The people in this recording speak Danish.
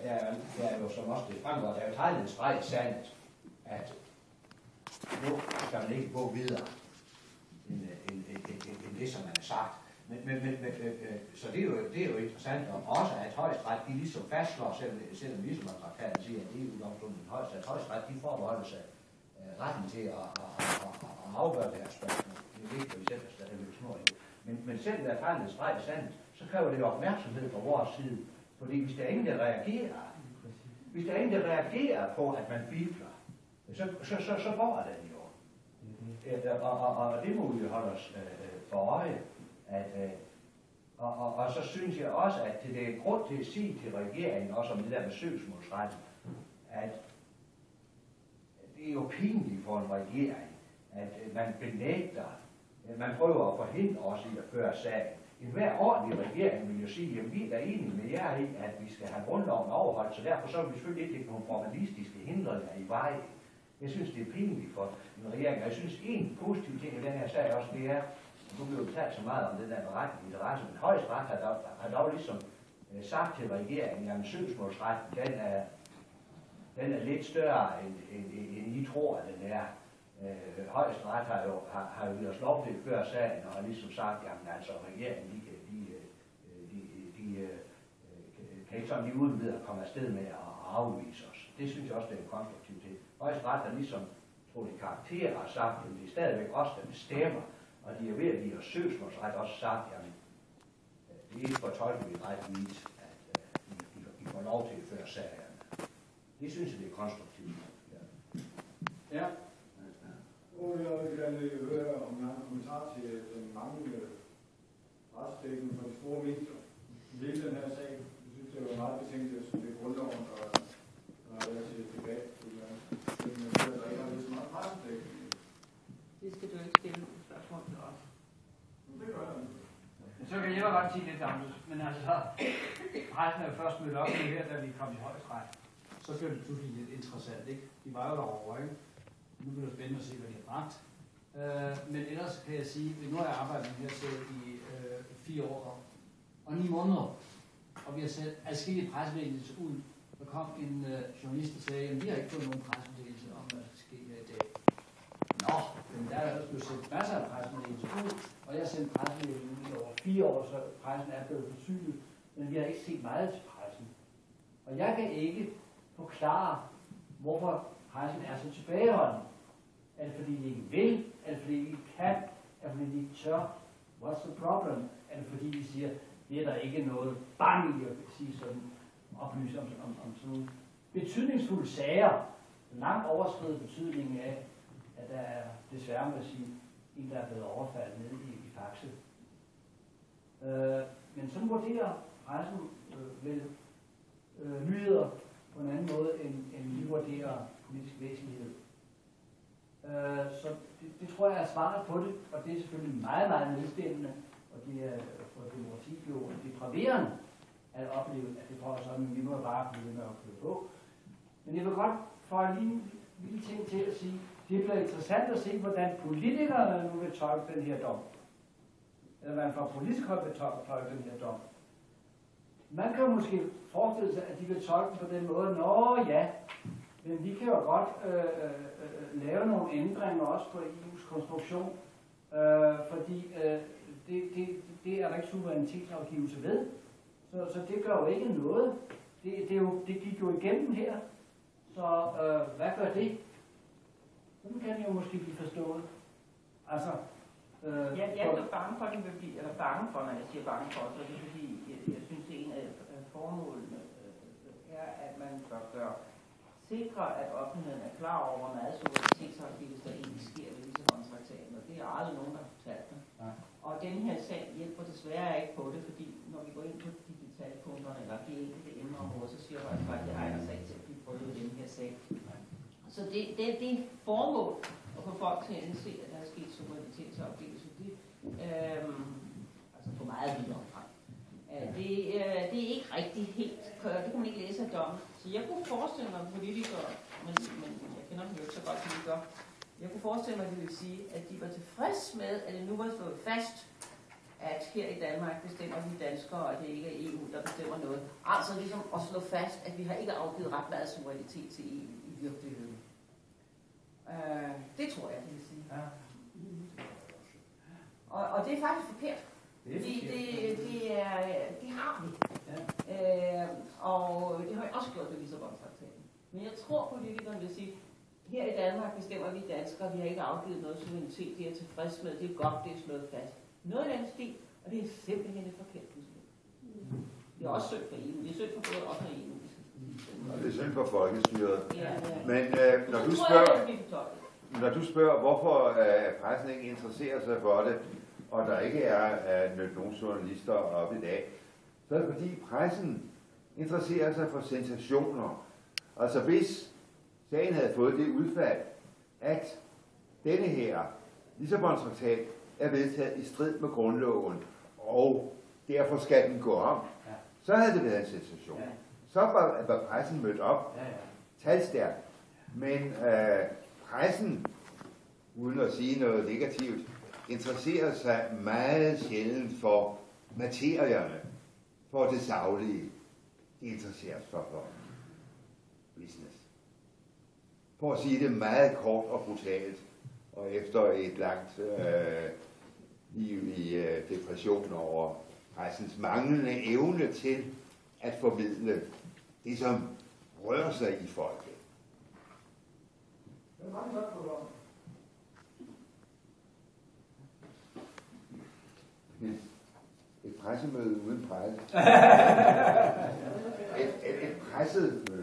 der er jo som også det fremgår, der er jo tegnet en streg i sandet, at nu skal man ikke gå videre end det, som man har sagt. Så det er jo interessant, og også at Højesteret, de ligesom fastslår, selvom Lisbon-traktaten siger, at EU-domstolen at Højesteret, de forbeholder sig retten til at afgøre deres spørgsmål. Det er vigtigt, at vi selv er stadig lidt små. Men selv der er tegnet streg i sandet, så kræver det opmærksomhed fra vores side. Fordi hvis der er ingen, der reagerer, på, at man bifler, så går den jo. Og det må vi jo holde os for øje. Og så synes jeg også, at det er grund til at sige til regeringen, også om det der med søgsmålsretten, at det er jo pinligt for en regering, at man benægter, man prøver at forhindre os i at føre sagen. En hver ordentlig regering vil jo sige, at vi er enige med jer i, at vi skal have grundloven overholdt, så derfor så vil vi selvfølgelig ikke lægge nogle formalistiske hindringer i vejen. Jeg synes, det er pinligt for en regering, og jeg synes, en positiv ting i den her sag også, det er, nu bliver jo talt så meget om den der beretning interesse, men Højesteret har dog ligesom sagt til regeringen, at søgsmålsretten, den er lidt større, end I tror, at den er. Højesteret har jo givet os lov til før sagen, og har ligesom sagt, at altså regeringen, de kan ikke sådan lige uden videre komme afsted med at afvise os. Det synes jeg også, det er en konstruktiv ting. Højesteret har ligesom, tror det karakterer, har sagt, at det er stadigvæk os, der bestemmer, og de er ved at give os søgsmålsret også sagt, at det er ikke fortolket ret vidt, at I får lov til at føre sagerne. Det synes jeg, det er konstruktivt. Ja. Og jeg vil gerne høre, om jeg har en kommentar til den manglende retsdækning for de store medier. Hele den her sag, jeg synes, det var meget betænkt, at det er grundloven, der har været til debat. Men der ikke har lidt så meget retsdækning. Det skal du ikke stille spørgsmål til os. Det gør jeg. Så kan jeg godt sige lidt om det, men altså, pressen er jo først mødt op her, da vi kom i Højesteret. Så blev det pludselig lidt interessant, ikke? De var jo derovre, ikke? Nu bliver det spændende at se, hvad de har bragt. Men ellers kan jeg sige, at nu har jeg arbejdet med her i 4 år og 9 måneder. Og vi har sat adskillige pressemeddelelser ud. Der kom en journalist, der sagde, at vi har ikke fået nogen pressemeddelelse om, hvad der skal ske her i dag. Nå, men der er blevet sendt masser af pressemeddelelser ud, og jeg har sendt pressemeddelelser ud i over 4 år, så pressen er blevet forsynet. Men vi har ikke set meget til pressen. Og jeg kan ikke forklare, hvorfor pressen er så tilbageholdende. Er det fordi de ikke vil? Er det fordi de ikke kan? Er det fordi de ikke tør? What's the problem? Er det fordi de siger, det er der ikke noget bang i at sige sådan, oplyse om sådan nogle betydningsfulde sager, langt overskrider betydningen af, at der er desværre med at sige, en der er blevet overfaldet nede i Faxe. Men sådan vurderer pressen vel nyheder på en anden måde, end vi vurderer politisk væsentlighed. Så det tror jeg er svaret på det, og det er selvfølgelig meget, meget nedstillende, og det er for demokrati jo depraverende at opleve, at det får sådan, at vi må bare blive med at køre på. Men jeg vil godt få en lille ting til at sige, det bliver interessant at se, hvordan politikerne nu vil tolke den her dom. Eller man fra politisk hold vil tolke den her dom. Man kan måske forestille sig, at de vil tolke på den måde, nå ja, men vi kan jo godt lave nogle ændringer også på EU's konstruktion, fordi det er der ikke suverænitetsafgivelse ved. Så det gør jo ikke noget. Det gik jo igennem her. Så hvad gør det? Sådan kan det jo måske blive forstået. Altså, jeg er bange for, at de vil blive, eller bange for, når jeg siger bange for, så det er fordi, jeg synes, det er en af formålene er, at man bør sikre, at offentligheden er klar over, hvor meget suverænitetsafgivelse der egentlig sker ved Lisabon-traktaten, og det er aldrig nogen, der har fortalt det. Ja. Og den her sag hjælper desværre ikke på det, fordi når vi går ind på de detaljepunkterne, eller de enkelte emneområder, så siger jeg faktisk, at det egner sig til at blive prøvet i den her sag. Så det er formål at få folk til at indse, at der er sket suverænitetsafgivelse. Altså på meget videre omfang. Det er ikke rigtig helt, det kan man ikke læse af dommen. Så jeg kunne forestille mig politikere, men jeg kender dem jo ikke så godt, som de gør. Jeg kunne forestille mig, at de ville sige, at de var tilfreds med, at det nu var slået fast, at her i Danmark bestemmer vi danskere, og det ikke er EU, der bestemmer noget. Altså ligesom at slå fast, at vi har ikke afgivet ret meget suverænitet til EU i virkeligheden. Det tror jeg, det vil sige. Ja. Og det er faktisk forkert. Fordi det har vi. Ja. Og det har vi også gjort med Lissabon-traktaten. Men jeg tror, politikerne vil sige, her i Danmark bestemmer vi danskere, vi har ikke afgivet noget suverænitet, det er tilfreds med, det er godt, det er slået fast. Noget af den stil, og det er simpelthen et forkert budskab. Det er også synd for EU, det er synd for både os og EU. Og det er synd for folkestyret. Ja. Men når du spørger, hvorfor pressen ikke interesserer sig for det, og der ikke er nogen journalister oppe i dag, så er det fordi pressen interesserer sig for sensationer. Altså hvis sagen havde fået det udfald, at denne her Lissabon-traktat er vedtaget i strid med grundloven, og derfor skal den gå om, så havde det været en sensation. Så var pressen mødt op, talstærkt. Men pressen, uden at sige noget negativt, interesserer sig meget sjældent for materierne, for det saglige. De interesserer sig for business. For at sige det meget kort og brutalt, og efter et langt liv i depression over pressens manglende evne til at formidle det, som rører sig i folket. Det er mange godt på Et pressemøde uden presse. Et presset møde.